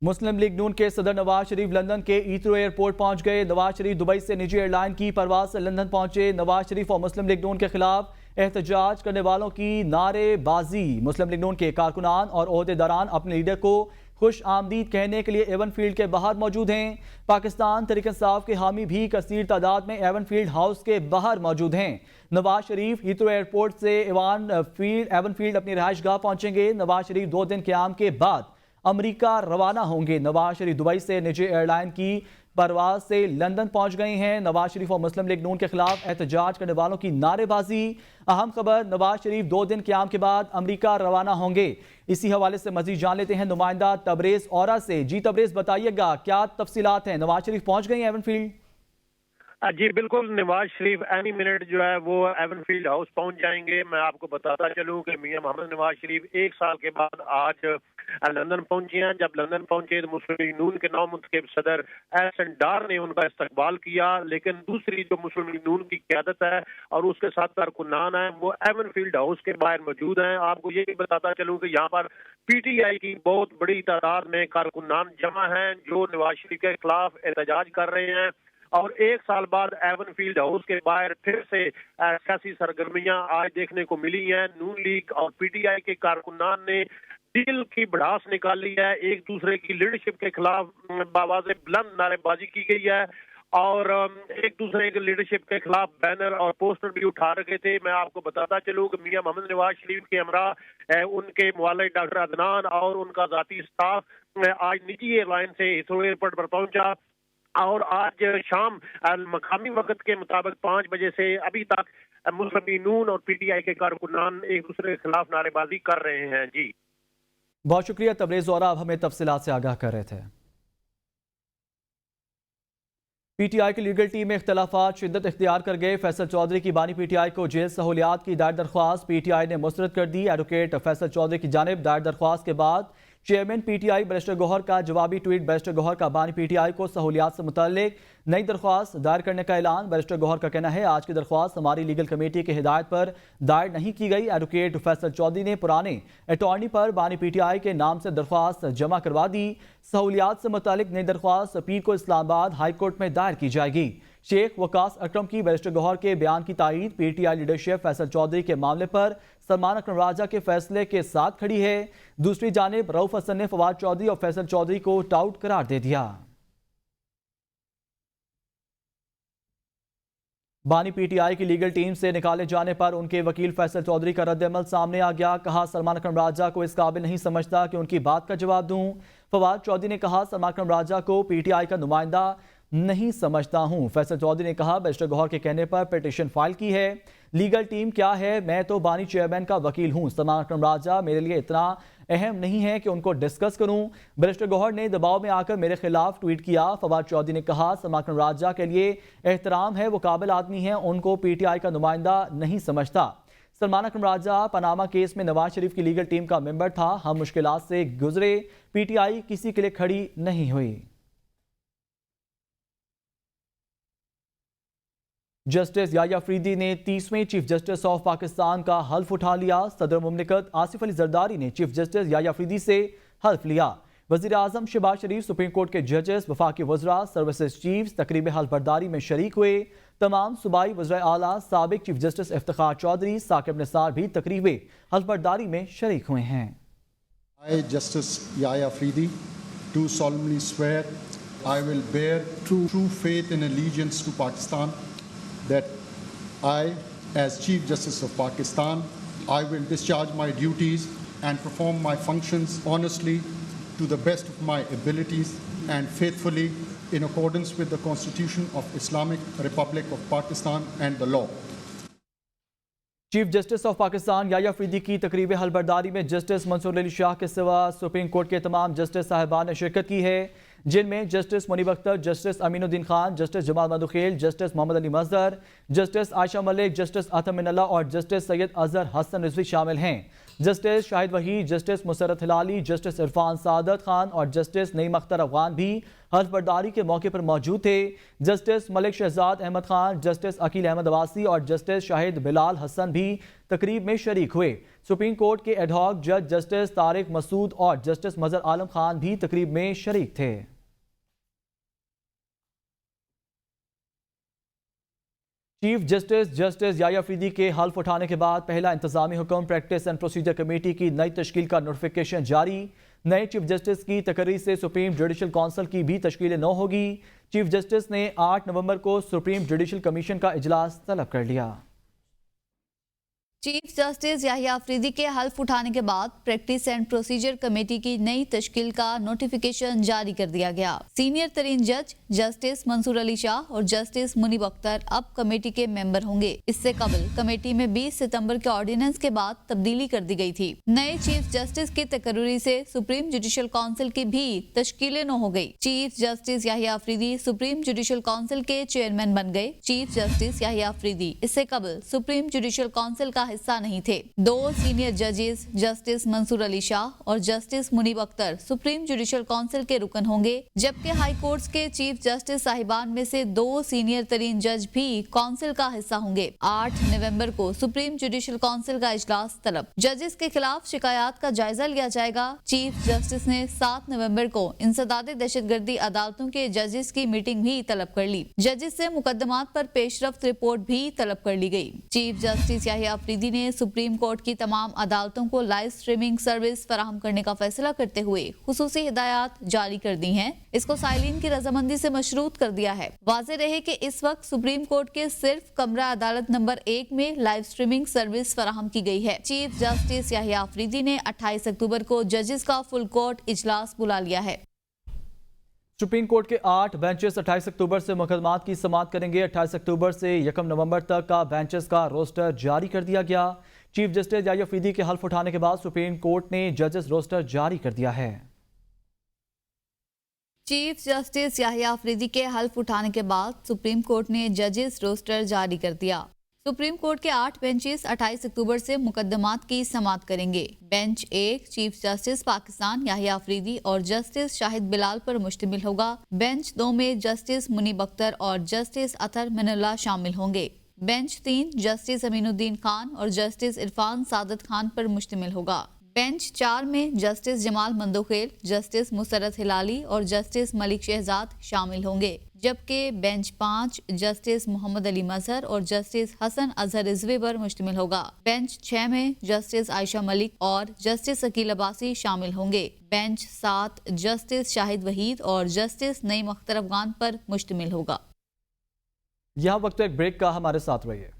मुस्लिम league नून के सदर Nawaz Sharif London के हीथ्रो एयरपोर्ट पहुंच गए। नवाज शरीफ दुबई से निजी एयरलाइन की परवाज से लंदन पहुंचे। नवाज शरीफ और मुस्लिम लीग नून के खिलाफ एहतजाज करने वालों की नारेबाजी। मुस्लिम लीग नून के कारकुनान और ओहदेदारान अपने लीडर को खुश आमदीद कहने के लिए एवन फील्ड के बाहर मौजूद हैं। पाकिस्तान तहरीक इंसाफ के हामी भी कसीर तादाद में एवन फील्ड हाउस के बाहर मौजूद हैं। नवाज शरीफ हीथ्रो एयरपोर्ट से एवन फील्ड अपनी रहायश गाह पहुंचेंगे। नवाज शरीफ 2 दिन क़याम के बाद अमेरिका रवाना होंगे। नवाज शरीफ दुबई से निजी एयरलाइन की परवाज से लंदन पहुंच गए हैं। नवाज शरीफ और मुस्लिम लीग नून के खिलाफ एहतजाज करने वालों की नारेबाजी। अहम खबर, नवाज शरीफ 2 दिन क़याम के बाद अमेरिका रवाना होंगे। इसी हवाले से मजीद जान लेते हैं नुमाइंदा तबरेज औरा से। जी तबरेज, बताइएगा क्या तफसीलात हैं? नवाज शरीफ पहुंच गए हैं एवन फील्ड? जी बिल्कुल, नवाज शरीफ एनी मिनट जो है वो एवन फील्ड हाउस पहुंच जाएंगे। मैं आपको बताता चलूं कि मियां मोहम्मद नवाज शरीफ 1 साल के बाद आज लंदन पहुंचे हैं। जब लंदन पहुंचे तो मुस्लिम लीग नून के नौमुंतखब सदर एहसन डार ने उनका इस्तकबाल किया, लेकिन दूसरी जो मुस्लिम लीग नून की क़यादत है और उसके साथ कारकुनान है वो एवन फील्ड हाउस के बाहर मौजूद हैं। आपको ये भी बताता चलूं कि यहाँ पर PTI की बहुत बड़ी तादाद में कारकुनान जमा हैं जो नवाज शरीफ के खिलाफ एहतजाज कर रहे हैं। और 1 साल बाद एवन फील्ड हाउस के बाहर फिर से सियासी सरगर्मियां आज देखने को मिली हैं। नून लीग और PTI के कारकुनान ने दिल की भड़ास निकाली है। एक दूसरे की लीडरशिप के खिलाफ बावाज़े बुलंद नारेबाजी की गई है और एक दूसरे की लीडरशिप के खिलाफ बैनर और पोस्टर भी उठा रखे थे। मैं आपको बताता चलूं कि मियां मोहम्मद नवाज शरीफ के हमरा उनके मुआलिज डॉक्टर अदनान और उनका जाती स्टाफ आज निजी एयरलाइन से हीथ्रो एयरपोर्ट पर पहुंचा और आज शाम मकामी वक्त के मुताबिक 5 बजे से अभी तक मुस्लिम लीग नून और PTI के कारकुनान एक दूसरे के खिलाफ नारेबाजी कर रहे हैं। जी बहुत शुक्रिया तबरेज औरा, आप हमें तफसीलात से आगाह कर रहे थे। PTI की लीगल टीम में इख्तलाफात शिद्दत इख्तियार कर गए। फैसल चौधरी की बानी PTI को जेल सहूलियात की दायर दरख्वास्त PTI ने मुस्तरद कर दी। एडवोकेट फैसल चौधरी की जानिब दायर दरख्वास्त के बाद चेयरमैन PTI बैरिस्टर गौहर का जवाबी ट्वीट। बैरिस्टर गौहर का बानी PTI को सहूलियात से मुताल्लिक नई दरख्वास्त दायर करने का ऐलान। बैरिस्टर गौहर का कहना है आज की दरख्वास्त हमारी लीगल कमेटी की हिदायत पर दायर नहीं की गई। एडवोकेट फैसल चौधरी ने पुराने अटॉर्नी पर बानी PTI के नाम से दरख्वास्त जमा करवा दी। सहूलियात से मुताल्लिक नई दरख्वास्त अपील को इस्लामाबाद हाई कोर्ट में दायर की जाएगी। शेख वकास अकरम की बैरिस्टर गौहर के बयान की तायीद। PTI लीडरशिप फैसल चौधरी के मामले पर सलमान अकरम राजा के फैसले के साथ खड़ी है। दूसरी जानिब रऊफ हसन ने फवाद चौधरी और फैसल चौधरी को टाउट करार दे दिया। बानी PTI की लीगल टीम से निकाले जाने पर उनके वकील फैसल चौधरी का रद्द-ए-अमल सामने आ गया। कहा, सलमान अकरम राजा को इस काबिल नहीं समझता कि उनकी बात का जवाब दूं। फवाद चौधरी ने कहा, सलमान अकरम राजा को PTI का नुमाइंदा नहीं समझता हूं। फैसल चौधरी ने कहा, बैरिस्टर गौहर के कहने पर पिटीशन फाइल की है। लीगल टीम क्या है, मैं तो बानी चेयरमैन का वकील हूं। सलमान अकरम राजा मेरे लिए इतना अहम नहीं है कि उनको डिस्कस करूं। बैरिस्टर गौहर ने दबाव में आकर मेरे खिलाफ ट्वीट किया। फवाद चौधरी ने कहा, सलमान अकरम राजा के लिए एहतराम है, वो काबिल आदमी है, उनको PTI का नुमाइंदा नहीं समझता। सलमान अकरम राजा पनामा केस में नवाज शरीफ की लीगल टीम का मेंबर था। हम मुश्किलात से गुजरे, PTI किसी के लिए खड़ी नहीं हुई। जस्टिस याह्या अफरीदी ने 30वें चीफ जस्टिस ऑफ पाकिस्तान का हल्फ उठा लिया। सदर मुमलिकत आसिफ अली जरदारी ने चीफ जस्टिस याह्या अफरीदी से हल्फ लिया। वज़ीर आज़म शहबाज शरीफ, सुप्रीम कोर्ट के जजेस, वफाकी वज़रा, सर्विसेज चीफ्स तकरीब हल्फ बर्दारी में शरीक हुए। तमाम सूबाई वज़राए आला, साबिक चीफ जस्टिस इफ्तिखार चौधरी, साकिब निसार भी तकरीब हल्फ बर्दारी में शरीक हुए हैं। I, Justice Yahya Afridi, do solemnly swear I will bear true faith and allegiance to Pakistan, that I, as Chief Justice of Pakistan, I will discharge my duties and perform my functions honestly to the best of my abilities and faithfully in accordance with the Constitution of Islamic Republic of Pakistan and the law. Chief justice of Pakistan Yahya Afridi की तकरीब हल्फबर्दारी में justice Mansoor Ali Shah के सिवा supreme court के तमाम justice साहिबान ने शिरकत की है, जिनमें justice Munib Akhtar, justice Aminuddin Khan, justice Jamal Mandokhail, justice Mohammad Ali Mazhar, justice Ayesha Malik, justice Athar Minallah और जस्टिस सैयद अजहर हसन रिजवी शामिल हैं। Justice Shahid Waheed, justice Musarrat Hilali, justice Irfan Saadat Khan और जस्टिस नईम अख्तर अफगान भी हल्फ बर्दारी के मौके पर मौजूद थे। जस्टिस मलिक शहजाद अहमद खान, जस्टिस अकील अहमद अब्बासी और जस्टिस शाहिद बिलाल हसन भी तकरीब में शरीक हुए। सुप्रीम कोर्ट के एडहॉक जज जस्टिस तारिक मसूद और जस्टिस मजहर आलम खान भी तकरीब में शरीक थे। चीफ जस्टिस जस्टिस याया अफरीदी के हल्फ उठाने के बाद पहला इंतजामी हुक्म प्रैक्टिस एंड प्रोसीजर कमेटी की नई तश्कील का नोटिफिकेशन जारी। नए चीफ जस्टिस की तकरीर से सुप्रीम जुडिशल काउंसिल की भी तश्कील नौ होगी। चीफ जस्टिस ने 8 नवंबर को सुप्रीम जुडिशल कमीशन का इजलास तलब कर लिया। चीफ जस्टिस याहिया अफरीदी के हल्फ उठाने के बाद प्रैक्टिस एंड प्रोसीजर कमेटी की नई तश्कील का नोटिफिकेशन जारी कर दिया गया। सीनियर तरीन जज जस्टिस मंसूर अली शाह और जस्टिस मुनीब अख्तर अब कमेटी के मेंबर होंगे। इससे कबल कमेटी में 20 सितंबर के ऑर्डिनेंस के बाद तब्दीली कर दी गई थी। नए चीफ जस्टिस की तकर्री से सुप्रीम जुडिशल काउंसिल की भी तश्कील न हो गई। Chief justice Yahya Afridi supreme judicial council के चेयरमैन बन गए। चीफ जस्टिस याहिया अफरीदी इससे कबल सुप्रीम जुडिशल काउंसिल का हिस्सा नहीं थे। 2 सीनियर जजेस जस्टिस मंसूर अली शाह और justice Munib Akhtar supreme judicial council के रुकन होंगे, जबकि हाई कोर्ट्स के चीफ जस्टिस साहिबान में से 2 सीनियर तरीन जज भी काउंसिल का हिस्सा होंगे। 8 नवंबर को सुप्रीम जुडिशल काउंसिल का इजलास तलब। जजेस के खिलाफ शिकायत का जायजा लिया जाएगा। चीफ जस्टिस ने 7 नवंबर को इंसदाद दहशतगर्दी अदालतों के जजेस की मीटिंग भी तलब कर ली। जजेस से मुकदमात पर पेशरफ्त रिपोर्ट भी तलब कर ली गई। चीफ जस्टिस याहिया अफरीदी ने सुप्रीम कोर्ट की तमाम अदालतों को लाइव स्ट्रीमिंग सर्विस फराहम करने का फैसला करते हुए खुसूसी हिदायत जारी कर दी हैं। इसको साइलिन की रजामंदी से मशरूत कर दिया है। वाज़ेह रहे कि इस वक्त सुप्रीम कोर्ट के सिर्फ कमरा अदालत नंबर 1 में लाइव स्ट्रीमिंग सर्विस फराहम की गई है। चीफ जस्टिस याहिया अफरीदी ने 28 अक्टूबर को जजेस का फुल कोर्ट इजलास बुला लिया है। सुप्रीम कोर्ट के 8 बेंचेस 28 अक्टूबर से मुकदमात की समाअत करेंगे। 28 अक्टूबर से 1 नवंबर तक का बेंचेस का रोस्टर जारी कर दिया गया। चीफ जस्टिस याहिया अफरीदी के हल्फ उठाने के बाद सुप्रीम कोर्ट ने जजेस रोस्टर जारी कर दिया है। चीफ जस्टिस याहिया अफरीदी के हल्फ उठाने के बाद सुप्रीम कोर्ट ने जजेस रोस्टर जारी कर दिया। सुप्रीम कोर्ट के 8 बेंचेस 28 अक्टूबर से मुकदमात की समाअत करेंगे। Bench 1 chief justice Pakistan Yahya Afridi और जस्टिस शाहिद बिलाल पर मुश्तमिल होगा। बेंच 2 में जस्टिस मुनीब अख्तर और जस्टिस अतर मिनुल्लाह शामिल होंगे। बेंच 3 जस्टिस अमीनुद्दीन खान और जस्टिस इरफान सादत खान पर मुश्तमिल होगा। बेंच 4 में जस्टिस जमाल मंदोखेल, जस्टिस मुसरत हिलाली और जस्टिस मलिक शहजाद शामिल होंगे, जबकि बेंच 5 जस्टिस मोहम्मद अली मजहर और जस्टिस हसन अजहर रिजवी पर मुश्तमिल होगा। बेंच 6 में जस्टिस आयशा मलिक और जस्टिस अकील अब्बासी शामिल होंगे। बेंच 7 जस्टिस शाहिद वहीद और जस्टिस नईम अख्तर अफगान पर मुश्तमिल होगा। यहाँ वक्त एक ब्रेक का, हमारे साथ रहिए।